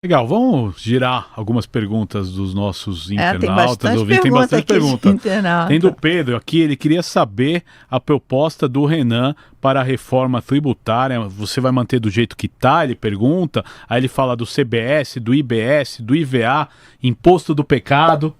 Legal, vamos girar algumas perguntas dos nossos internautas. Tem bastante pergunta. Tem do Pedro aqui, ele queria saber a proposta do Renan para a reforma tributária. Você vai manter do jeito que está? Ele pergunta. Aí ele fala do CBS, do IBS, do IVA, imposto do pecado.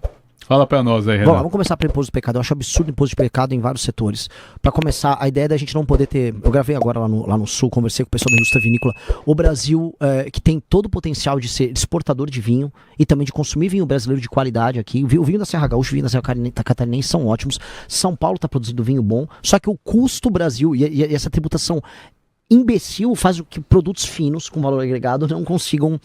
Fala pra nós aí, Renan. Bom, vamos começar pelo imposto de pecado. Eu acho absurdo o imposto de pecado em vários setores. Pra começar, a ideia da gente não poder ter... Eu gravei agora lá no Sul, conversei com o pessoal da indústria vinícola. O Brasil, que tem todo o potencial de ser exportador de vinho e também de consumir vinho brasileiro de qualidade aqui. O vinho da Serra Gaúcha, o vinho da Serra Catarinense são ótimos. São Paulo tá produzindo vinho bom. Só que o custo Brasil e essa tributação imbecil faz o que produtos finos com valor agregado não consigam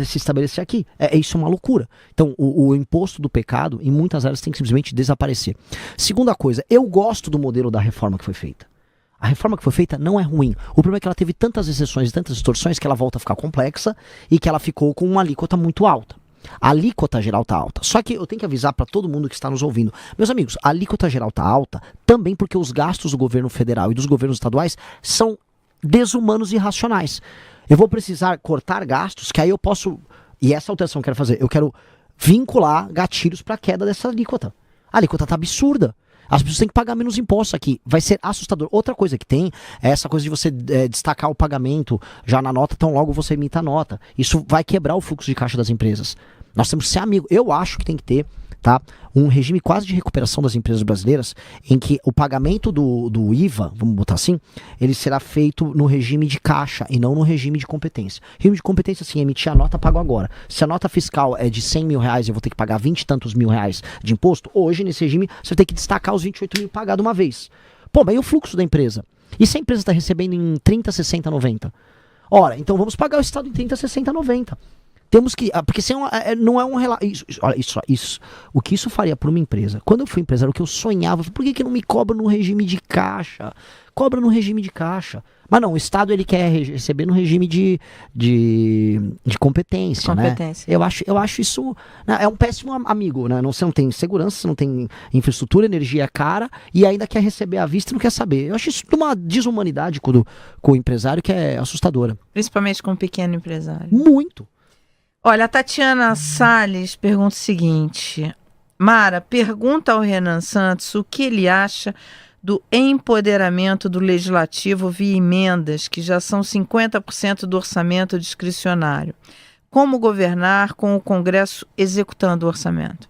se estabelecer aqui. Isso é uma loucura. Então, o imposto do pecado, em muitas áreas, tem que simplesmente desaparecer. Segunda coisa, eu gosto do modelo da reforma que foi feita. A reforma que foi feita não é ruim. O problema é que ela teve tantas exceções e tantas distorções que ela volta a ficar complexa e que ela ficou com uma alíquota muito alta. A alíquota geral tá alta. Só que eu tenho que avisar para todo mundo que está nos ouvindo. Meus amigos, a alíquota geral tá alta também porque os gastos do governo federal e dos governos estaduais são desumanos e irracionais. Eu vou precisar cortar gastos, que aí eu posso... E essa alteração que eu quero fazer, eu quero vincular gatilhos para a queda dessa alíquota. A alíquota tá absurda. As pessoas têm que pagar menos impostos aqui. Vai ser assustador. Outra coisa que tem é essa coisa de você destacar o pagamento já na nota, tão logo você emita a nota. Isso vai quebrar o fluxo de caixa das empresas. Nós temos que ser amigos. Eu acho que tem que ter, tá, um regime quase de recuperação das empresas brasileiras, em que o pagamento do IVA, vamos botar assim, ele será feito no regime de caixa e não no regime de competência. Regime de competência, assim, emitir a nota, pago agora. Se a nota fiscal é de 100 mil reais e eu vou ter que pagar 20 e tantos mil reais de imposto, hoje, nesse regime, você vai ter que destacar os 28 mil pagado uma vez. Pô, mas e o fluxo da empresa? E se a empresa está recebendo em 30, 60, 90? Ora, então vamos pagar o Estado em 30, 60, 90. Temos que... Porque não é um relato... Isso. O que isso faria para uma empresa? Quando eu fui empresário, o que eu sonhava... Por que não me cobra no regime de caixa? Cobra no regime de caixa. Mas não, o Estado ele quer receber no regime de competência, né? Eu acho isso... É um péssimo amigo, né? Você não tem segurança, você não tem infraestrutura, energia é cara, e ainda quer receber à vista e não quer saber. Eu acho isso uma desumanidade com o empresário que é assustadora. Principalmente com o pequeno empresário. Muito. Olha, a Tatiana Salles pergunta o seguinte: Mara, pergunta ao Renan Santos o que ele acha do empoderamento do legislativo via emendas, que já são 50% do orçamento discricionário. Como governar com o Congresso executando o orçamento?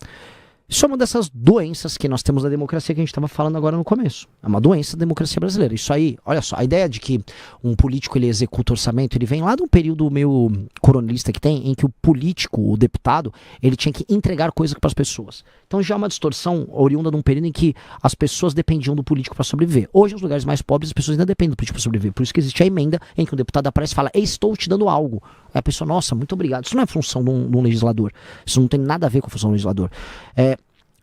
Isso é uma dessas doenças que nós temos da democracia que a gente estava falando agora no começo. É uma doença da democracia brasileira. Isso aí, olha só, a ideia de que um político ele executa orçamento, ele vem lá de um período meio coronelista que tem, em que o político, o deputado, ele tinha que entregar coisas para as pessoas. Então já é uma distorção oriunda de um período em que as pessoas dependiam do político para sobreviver. Hoje, nos lugares mais pobres, as pessoas ainda dependem do político para sobreviver. Por isso que existe a emenda em que o deputado aparece e fala: estou te dando algo. Aí a pessoa, nossa, muito obrigado. Isso não é função de um legislador. Isso não tem nada a ver com a função do legislador.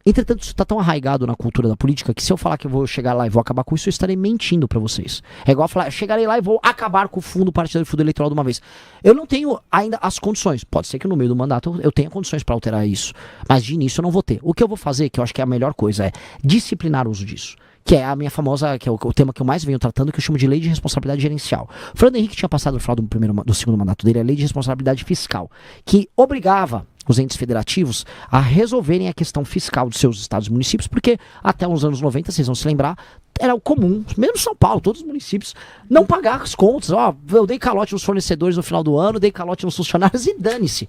Entretanto, isso está tão arraigado na cultura da política que se eu falar que eu vou chegar lá e vou acabar com isso, eu estarei mentindo para vocês. É igual falar, chegarei lá e vou acabar com o fundo partidário e fundo eleitoral de uma vez. Eu não tenho ainda as condições. Pode ser que no meio do mandato eu tenha condições para alterar isso. Mas de início eu não vou ter. O que eu vou fazer, que eu acho que é a melhor coisa, é disciplinar o uso disso. Que é a minha famosa, que é o tema que eu mais venho tratando, que eu chamo de lei de responsabilidade gerencial. O Fernando Henrique tinha passado no final do segundo mandato dele a lei de responsabilidade fiscal, que obrigava os entes federativos a resolverem a questão fiscal dos seus estados e municípios, porque até os anos 90, vocês vão se lembrar, era o comum, mesmo São Paulo, todos os municípios, não pagar as contas. Eu dei calote nos fornecedores no final do ano, dei calote nos funcionários e dane-se.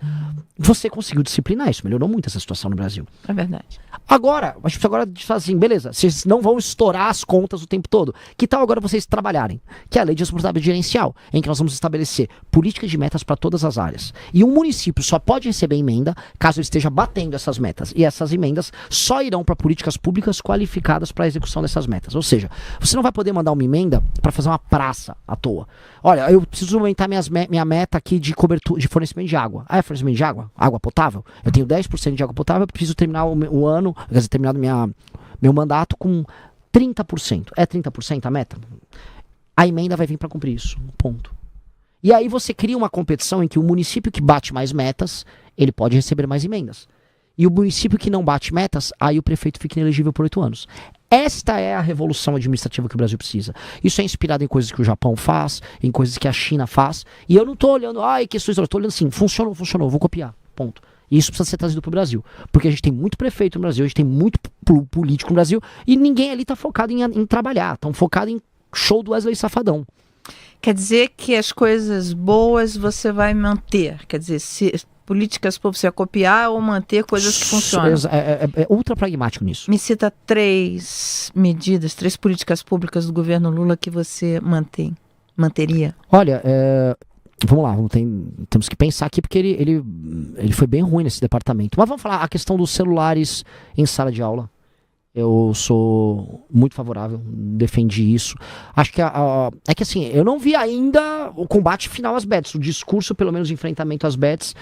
Você conseguiu disciplinar isso, melhorou muito essa situação no Brasil. É verdade. Agora, a gente precisa agora falar assim, beleza, vocês não vão estourar as contas o tempo todo. Que tal agora vocês trabalharem? Que é a lei de responsabilidade gerencial, em que nós vamos estabelecer políticas de metas para todas as áreas. E um município só pode receber emenda caso ele esteja batendo essas metas. E essas emendas só irão para políticas públicas qualificadas para a execução dessas metas. Ou seja, você não vai poder mandar uma emenda para fazer uma praça à toa. Olha, eu preciso aumentar minha meta aqui de cobertura, de fornecimento de água. Ah, é fornecimento de água? Água potável? Eu tenho 10% de água potável, eu preciso terminar o ano, quer dizer, terminar meu mandato com 30%. É 30% a meta? A emenda vai vir para cumprir isso. Ponto. E aí você cria uma competição em que o município que bate mais metas, ele pode receber mais emendas. E o município que não bate metas, aí o prefeito fica inelegível por 8 anos. Esta é a revolução administrativa que o Brasil precisa. Isso é inspirado em coisas que o Japão faz, em coisas que a China faz. E eu não tô olhando, questões, eu tô olhando assim, funcionou, vou copiar. Ponto. E isso precisa ser trazido pro Brasil. Porque a gente tem muito prefeito no Brasil, a gente tem muito político no Brasil, e ninguém ali tá focado em trabalhar, estão focados em show do Wesley Safadão. Quer dizer que as coisas boas você vai manter. Quer dizer, se políticas para você copiar ou manter coisas que funcionam. É ultra pragmático nisso. Me cita 3 medidas, 3 políticas públicas do governo Lula que você manteria. Olha, vamos lá, temos que pensar aqui porque ele foi bem ruim nesse departamento. Mas vamos falar a questão dos celulares em sala de aula. Eu sou muito favorável, defendi isso. Acho que é que assim, eu não vi ainda o combate final às bets. O discurso, pelo menos, de enfrentamento às bets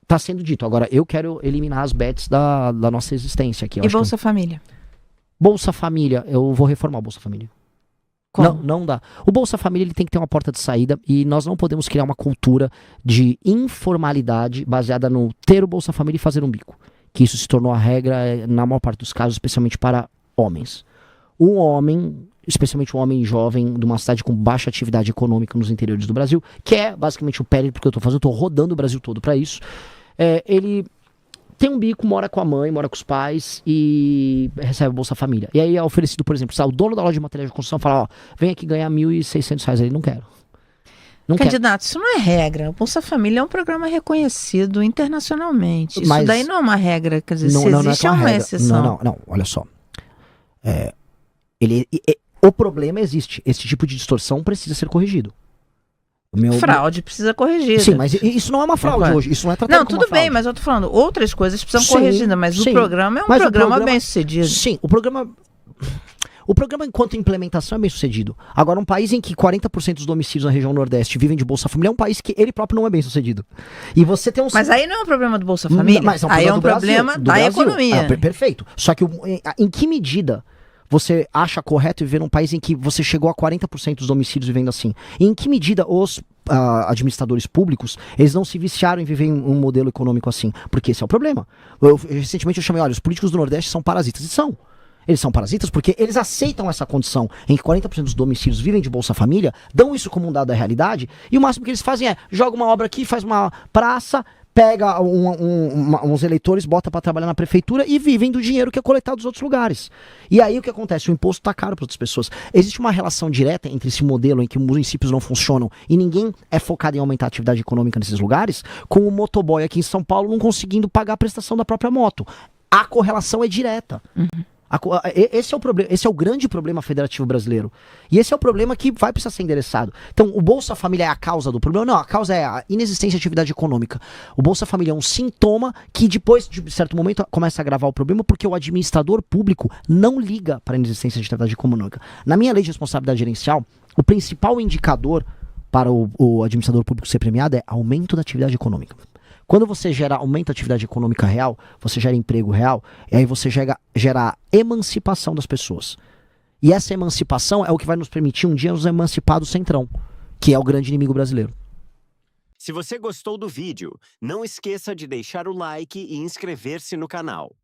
tá sendo dito. Agora, eu quero eliminar as bets da nossa existência aqui. E Bolsa Família? Bolsa Família, eu vou reformar o Bolsa Família. Como? Não dá. O Bolsa Família ele tem que ter uma porta de saída e nós não podemos criar uma cultura de informalidade baseada no ter o Bolsa Família e fazer um bico. Que isso se tornou a regra na maior parte dos casos, especialmente para homens. Um homem, especialmente um homem jovem, de uma cidade com baixa atividade econômica nos interiores do Brasil, que é basicamente o périplo que eu estou rodando o Brasil todo para isso, ele tem um bico, mora com a mãe, mora com os pais e recebe a Bolsa Família. E aí é oferecido, por exemplo, o dono da loja de material de construção fala, vem aqui ganhar R$1.600, ele não quero. Candidato, isso não é regra. O Bolsa Família é um programa reconhecido internacionalmente. Isso Mas daí não é uma regra. Quer dizer, não, se não existe é uma regra. exceção. Não, olha só. O problema existe. Esse tipo de distorção precisa ser corrigido. Fraude precisa corrigir. Sim, mas isso não é uma fraude hoje. Isso não é tratado como uma fraude. Tudo bem, mas eu tô falando, outras coisas precisam corrigidas, mas o programa é um programa bem sucedido. Sim, o programa enquanto implementação é bem sucedido. Agora, um país em que 40% dos domicílios na região Nordeste vivem de Bolsa Família é um país que ele próprio não é bem sucedido. E você tem Mas aí não é um problema do Bolsa Família, aí é um problema da economia. Perfeito. Só que em que medida você acha correto viver num país em que você chegou a 40% dos domicílios vivendo assim? E em que medida os administradores públicos, eles não se viciaram em viver em um modelo econômico assim? Porque esse é o problema. Recentemente eu chamei, olha, os políticos do Nordeste são parasitas. E são. Eles são parasitas porque eles aceitam essa condição em que 40% dos domicílios vivem de Bolsa Família, dão isso como um dado da realidade, e o máximo que eles fazem é, joga uma obra aqui, faz uma praça, pega uns eleitores, bota para trabalhar na prefeitura e vivem do dinheiro que é coletado dos outros lugares. E aí o que acontece? O imposto tá caro para outras pessoas. Existe uma relação direta entre esse modelo em que os municípios não funcionam e ninguém é focado em aumentar a atividade econômica nesses lugares, com o motoboy aqui em São Paulo não conseguindo pagar a prestação da própria moto. A correlação é direta. Esse é o problema, esse é o grande problema federativo brasileiro. E esse é o problema que vai precisar ser endereçado. Então, o Bolsa Família é a causa do problema? Não, a causa é a inexistência de atividade econômica. O Bolsa Família é um sintoma que depois, de certo momento, começa a agravar o problema porque o administrador público não liga para a inexistência de atividade econômica. Na minha lei de responsabilidade gerencial, o principal indicador para o administrador público ser premiado é aumento da atividade econômica. Quando você aumenta a atividade econômica real, você gera emprego real, e aí você gera a emancipação das pessoas. E essa emancipação é o que vai nos permitir um dia nos emancipar do Centrão, que é o grande inimigo brasileiro. Se você gostou do vídeo, não esqueça de deixar o like e inscrever-se no canal.